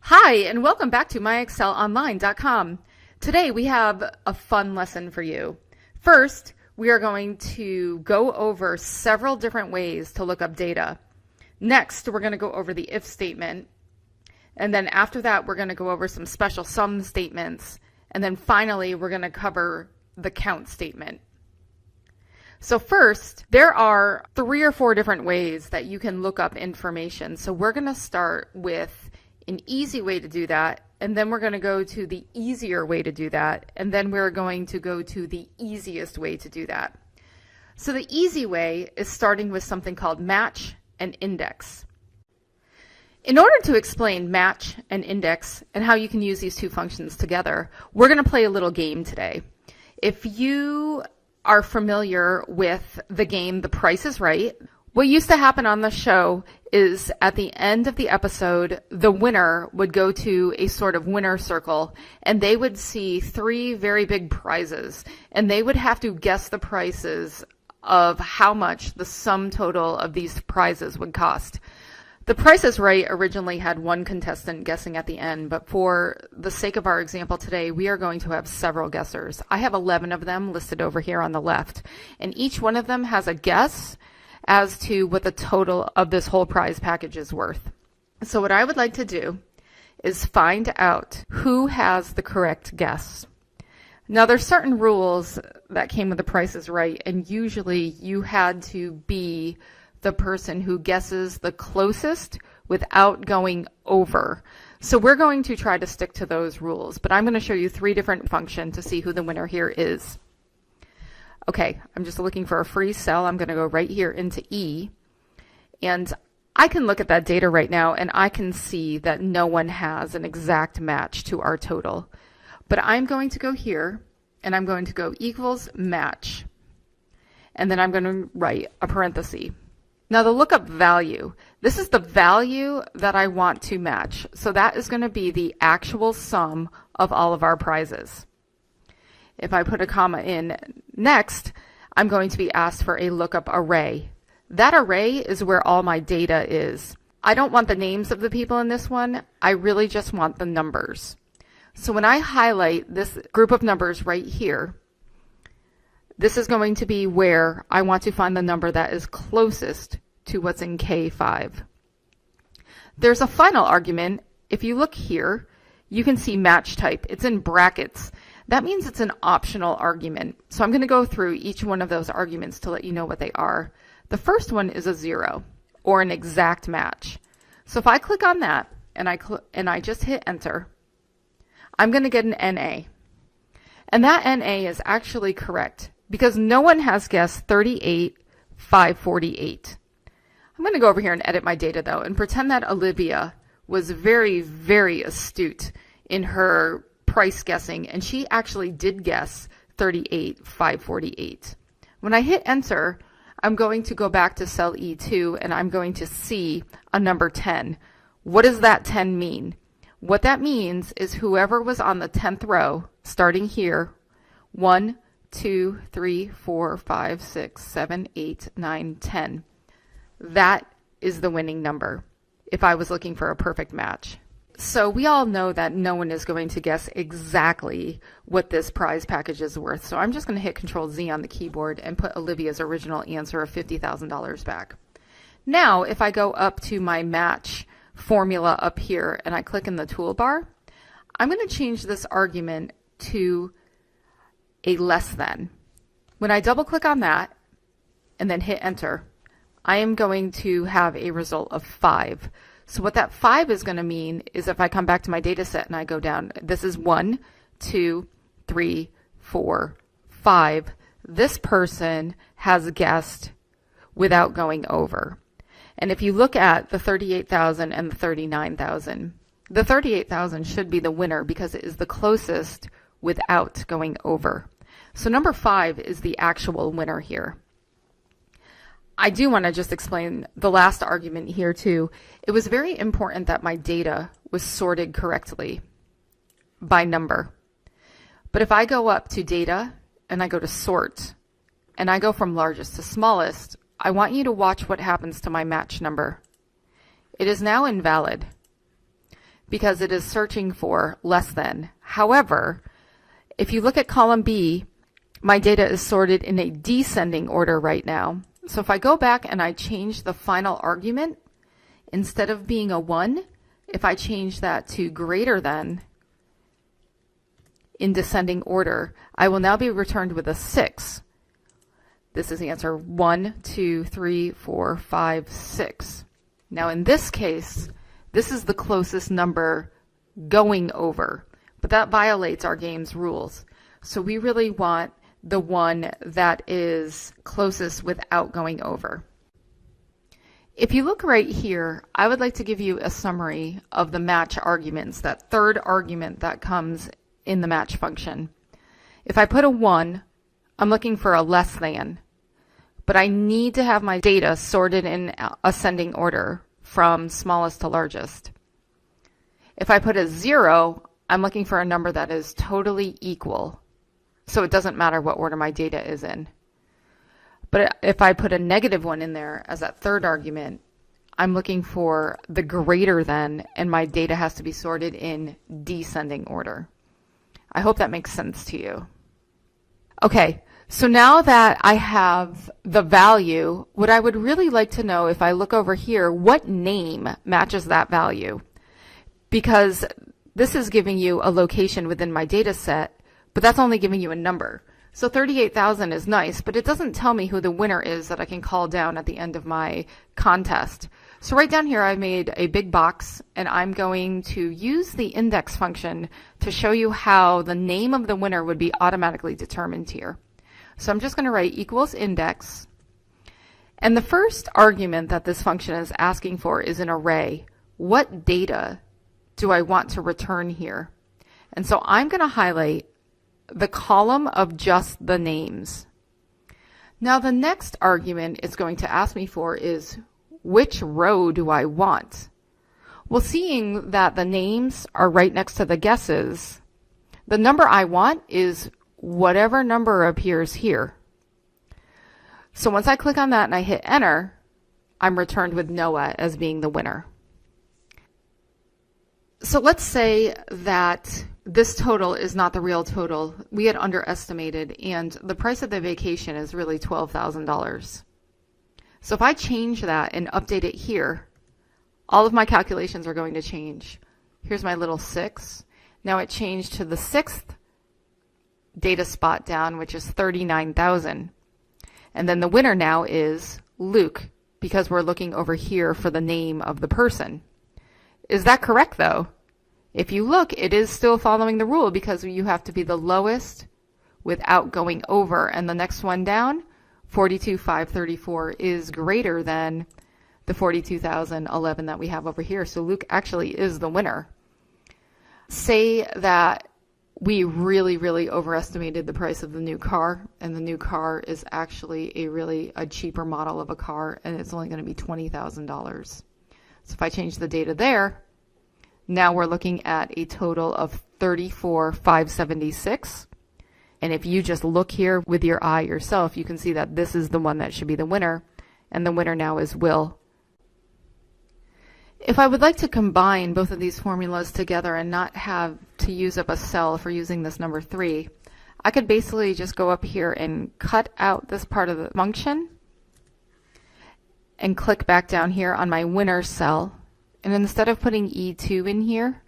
Hi, and welcome back to myexcelonline.com. Today we have a fun lesson for you. First, we are going to go over several different ways to look up data. Next, we're going to go over the if statement. And then after that, we're going to go over some special sum statements. And then finally, we're going to cover the count statement. So first, there are 3 or 4 different ways that you can look up information. So we're going to start with an easy way to do that, and then we're going to go to the easier way to do that, and then we're going to go to the easiest way to do that. So the easy way is starting with something called match and index. In order to explain match and index and how you can use these two functions together, we're going to play a little game today. If you are familiar with the game The Price is Right, what used to happen on the show is at the end of the episode, the winner would go to a sort of winner circle and they would see 3 very big prizes and they would have to guess the prices of how much the sum total of these prizes would cost. The Price is Right originally had 1 contestant guessing at the end, but for the sake of our example today, we are going to have several guessers. I have 11 of them listed over here on the left, and each one of them has a guess as to what the total of this whole prize package is worth. So what I would like to do is find out who has the correct guess. Now there's certain rules that came with The Price is Right, and usually you had to be the person who guesses the closest without going over. So we're going to try to stick to those rules, but I'm going to show you 3 different functions to see who the winner here is. Okay, I'm just looking for a free cell. I'm going to go right here into E, and I can look at that data right now and I can see that no one has an exact match to our total. But I'm going to go here and I'm going to go equals match, and then I'm going to write a parenthesis. Now the lookup value, this is the value that I want to match. So that is going to be the actual sum of all of our prizes. If I put a comma in next, I'm going to be asked for a lookup array. That array is where all my data is. I don't want the names of the people in this one. I really just want the numbers. So when I highlight this group of numbers right here, this is going to be where I want to find the number that is closest to what's in K5. There's a final argument. If you look here, you can see match type. It's in brackets. That means it's an optional argument. So I'm going to go through each one of those arguments to let you know what they are. The first one is a 0 or an exact match. So if I click on that and I just hit enter, I'm going to get an NA. And that NA is actually correct because no one has guessed 38,548. I'm going to go over here and edit my data though and pretend that Olivia was very, very astute in her price guessing, and she actually did guess 38,548. When I hit enter, I'm going to go back to cell E2 and I'm going to see a number 10. What does that 10 mean? What that means is whoever was on the 10th row, starting here, 1, 2, 3, 4, 5, 6, 7, 8, 9, 10. That is the winning number if I was looking for a perfect match. So we all know that no one is going to guess exactly what this prize package is worth. So I'm just going to hit Control Z on the keyboard and put Olivia's original answer of $50,000 back. Now, if I go up to my match formula up here and I click in the toolbar, I'm going to change this argument to a less than. When I double click on that and then hit enter, I am going to have a result of 5. So what that 5 is going to mean is if I come back to my data set and I go down, this is 1, 2, 3, 4, 5. This person has guessed without going over. And if you look at the 38,000 and the 39,000, the 38,000 should be the winner because it is the closest without going over. So number 5 is the actual winner here. I do want to just explain the last argument here too. It was very important that my data was sorted correctly by number. But if I go up to data and I go to sort and I go from largest to smallest, I want you to watch what happens to my match number. It is now invalid. because it is searching for less than. However, if you look at column B, my data is sorted in a descending order right now. So if I go back and I change the final argument, instead of being a 1, if I change that to greater than in descending order, I will now be returned with a 6. This is the answer 1, 2, 3, 4, 5, 6. Now in this case, this is the closest number going over, but that violates our game's rules. So we really want the one that is closest without going over. If you look right here, I would like to give you a summary of the match arguments, that third argument that comes in the match function. If I put a 1, I'm looking for a less than, but I need to have my data sorted in ascending order from smallest to largest. If I put a 0, I'm looking for a number that is totally equal, so it doesn't matter what order my data is in. But if I put a -1 in there as that third argument, I'm looking for the greater than, and my data has to be sorted in descending order. I hope that makes sense to you. Okay, so now that I have the value, what I would really like to know, if I look over here, what name matches that value? Because this is giving you a location within my data set, but that's only giving you a number. So 38,000 is nice, but it doesn't tell me who the winner is that I can call down at the end of my contest. So right down here, I've made a big box, and I'm going to use the index function to show you how the name of the winner would be automatically determined here. So I'm just going to write equals index. And the first argument that this function is asking for is an array. What data do I want to return here? And so I'm going to highlight the column of just the names. Now the next argument it's going to ask me for is, which row do I want? Well, seeing that the names are right next to the guesses, the number I want is whatever number appears here. So once I click on that and I hit enter, I'm returned with Noah as being the winner. So let's say that this total is not the real total. We had underestimated, and the price of the vacation is really $12,000. So if I change that and update it here, all of my calculations are going to change. Here's my little 6. Now it changed to the 6th data spot down, which is 39,000. And then the winner now is Luke, because we're looking over here for the name of the person. Is that correct though? If you look, it is still following the rule because you have to be the lowest without going over, and the next one down, 42,534, is greater than the 42,011 that we have over here. So Luke actually is the winner. Say that we really overestimated the price of the new car, and the new car is actually a cheaper model of a car, and it's only going to be $20,000. So if I change the data there, now we're looking at a total of 34,576. And if you just look here with your eye yourself, you can see that this is the one that should be the winner, and the winner now is Will. If I would like to combine both of these formulas together and not have to use up a cell for using this number 3, I could basically just go up here and cut out this part of the function and click back down here on my winner cell. And instead of putting E2 in here,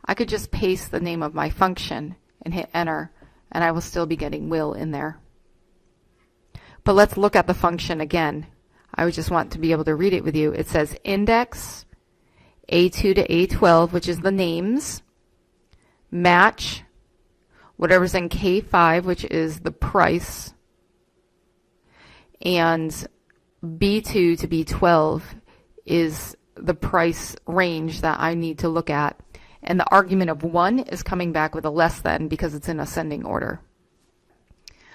I could just paste the name of my function and hit enter, and I will still be getting Will in there. But let's look at the function again. I would just want to be able to read it with you. It says index A2 to A12, which is the names, match whatever's in K5, which is the price, and B2 to B12 is the price range that I need to look at. And the argument of 1 is coming back with a less than because it's in ascending order.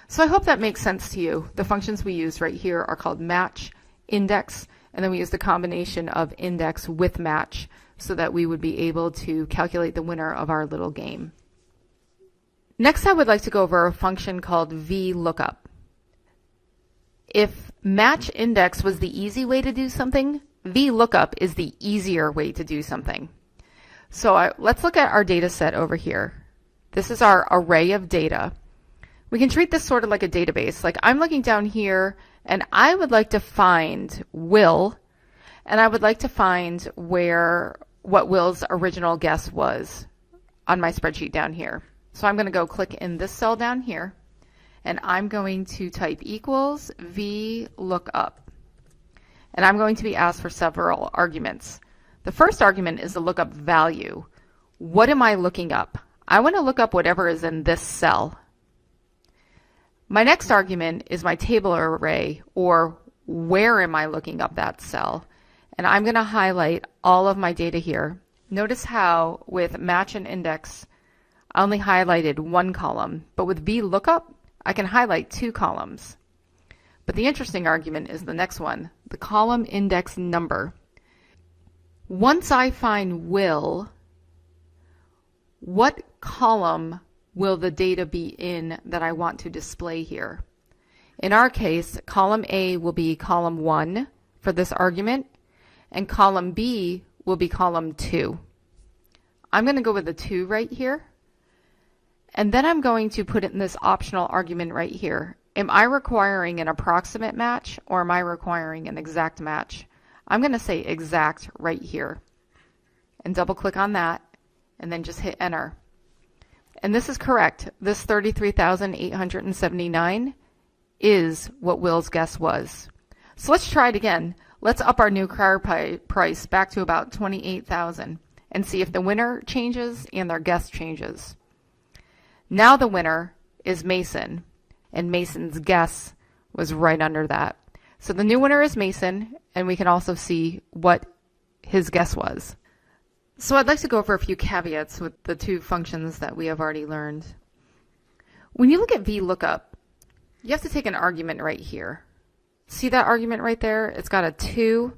So I hope that makes sense to you. The functions we use right here are called match, index, and then we use the combination of index with match so that we would be able to calculate the winner of our little game. Next, I would like to go over a function called VLOOKUP. If match index was the easy way to do something, VLOOKUP is the easier way to do something. So let's look at our data set over here. This is our array of data. We can treat this sort of like a database. Like I'm looking down here and I would like to find Will, and I would like to find what Will's original guess was on my spreadsheet down here. So I'm going to go click in this cell down here, and I'm going to type equals VLOOKUP. And I'm going to be asked for several arguments. The first argument is the lookup value. What am I looking up? I want to look up whatever is in this cell. My next argument is my table array, or where am I looking up that cell? And I'm going to highlight all of my data here. Notice how with match and index, I only highlighted one column, but with VLOOKUP, I can highlight two columns. But the interesting argument is the next one, the column index number. Once I find Will, what column will the data be in that I want to display here? In our case, column A will be column 1 for this argument, and column B will be column 2. I'm going to go with the 2 right here, and then I'm going to put it in this optional argument right here. Am I requiring an approximate match, or am I requiring an exact match? I'm going to say exact right here, and double click on that, and then just hit enter. And this is correct. This 33,879 is what Will's guess was. So let's try it again. Let's up our new car price back to about 28,000 and see if the winner changes and their guess changes. Now the winner is Mason, and Mason's guess was right under that. So the new winner is Mason, and we can also see what his guess was. So I'd like to go over a few caveats with the two functions that we have already learned. When you look at VLOOKUP, you have to take an argument right here. See that argument right there? It's got a 2.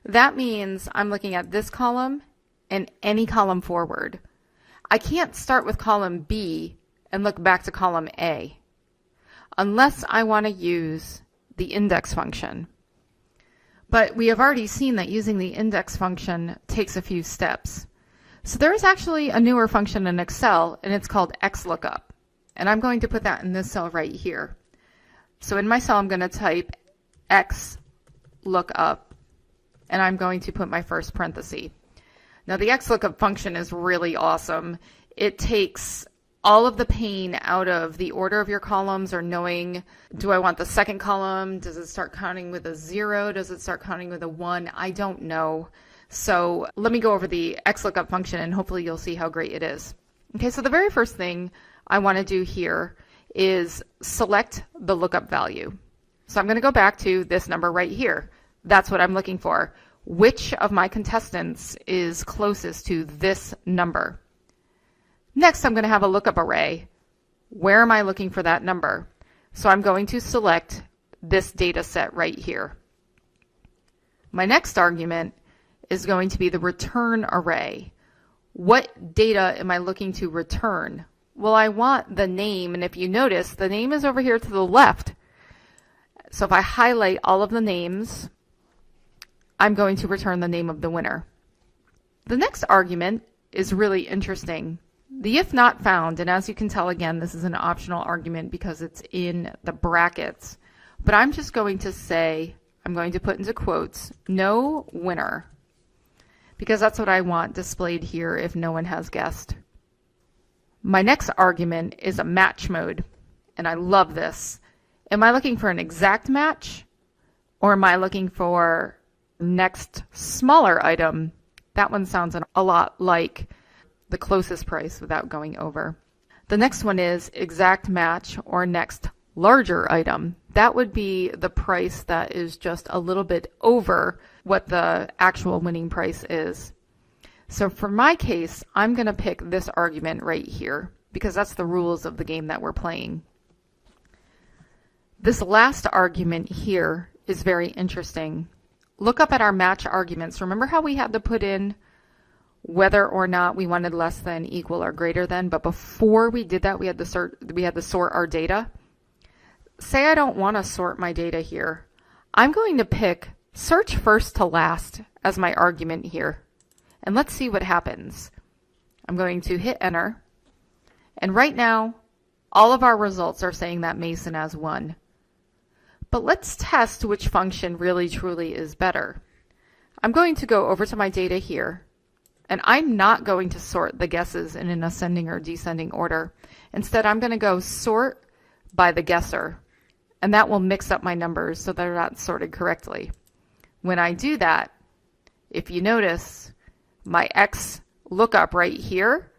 That means I'm looking at this column and any column forward. I can't start with column B and look back to column A unless I want to use the index function. But we have already seen that using the index function takes a few steps. So there is actually a newer function in Excel, and it's called XLOOKUP. And I'm going to put that in this cell right here. So in my cell, I'm going to type XLOOKUP, and I'm going to put my first parenthesis. Now the XLOOKUP function is really awesome. It takes all of the pain out of the order of your columns, or knowing, do I want the second column? Does it start counting with a 0? Does it start counting with a 1? I don't know. So let me go over the XLOOKUP function, and hopefully you'll see how great it is. Okay, so the very first thing I want to do here is select the lookup value. So I'm going to go back to this number right here. That's what I'm looking for. Which of my contestants is closest to this number? Next, I'm going to have a lookup array. Where am I looking for that number? So I'm going to select this data set right here. My next argument is going to be the return array. What data am I looking to return? Well, I want the name, and if you notice, the name is over here to the left. So if I highlight all of the names, I'm going to return the name of the winner. The next argument is really interesting. The if not found, and as you can tell, again, this is an optional argument because it's in the brackets, but I'm just going to say, I'm going to put into quotes, no winner, because that's what I want displayed here if no one has guessed. My next argument is a match mode, and I love this. Am I looking for an exact match, or am I looking for next smaller item? That one sounds a lot like the closest price without going over. The next one is exact match or next larger item. That would be the price that is just a little bit over what the actual winning price is. So for my case, I'm going to pick this argument right here because that's the rules of the game that we're playing. This last argument here is very interesting. Look up at our match arguments. Remember how we had to put in whether or not we wanted less than, equal, or greater than, but before we did that, we had to sort our data. Say I don't want to sort my data here. I'm going to pick search first to last as my argument here. And let's see what happens. I'm going to hit enter. And right now, all of our results are saying that Mason has 1. But let's test which function really truly is better. I'm going to go over to my data here, and I'm not going to sort the guesses in an ascending or descending order. Instead, I'm going to go sort by the guesser, and that will mix up my numbers so they're not sorted correctly. When I do that, if you notice, my XLOOKUP right here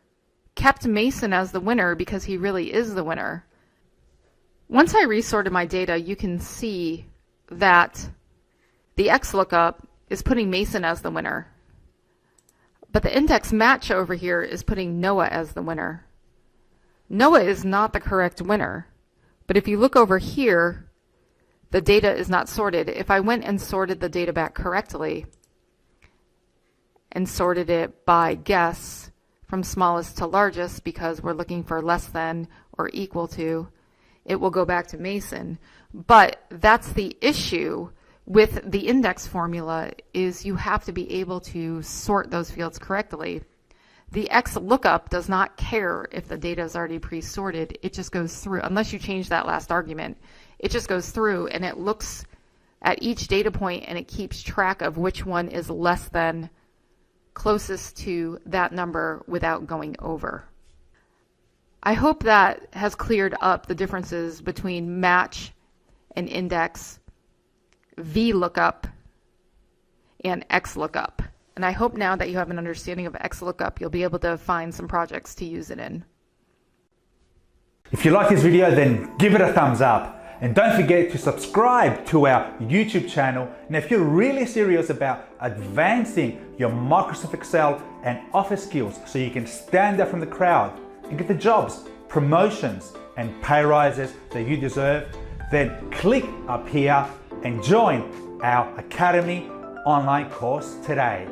kept Mason as the winner because he really is the winner. Once I resorted my data, you can see that the XLOOKUP is putting Mason as the winner. But the index match over here is putting Noah as the winner. Noah is not the correct winner. But if you look over here, the data is not sorted. If I went and sorted the data back correctly and sorted it by guess from smallest to largest, because we're looking for less than or equal to, it will go back to Mason. But that's the issue with the index formula, is you have to be able to sort those fields correctly. The XLOOKUP does not care if the data is already pre-sorted. It just goes through, unless you change that last argument, it just goes through and it looks at each data point and it keeps track of which one is less than closest to that number without going over. I hope that has cleared up the differences between match and index, VLOOKUP, and XLOOKUP. And I hope now that you have an understanding of XLOOKUP, you'll be able to find some projects to use it in. If you like this video, then give it a thumbs up. And don't forget to subscribe to our YouTube channel. And if you're really serious about advancing your Microsoft Excel and Office skills so you can stand out from the crowd and get the jobs, promotions, and pay rises that you deserve, then click up here and join our Academy online course today.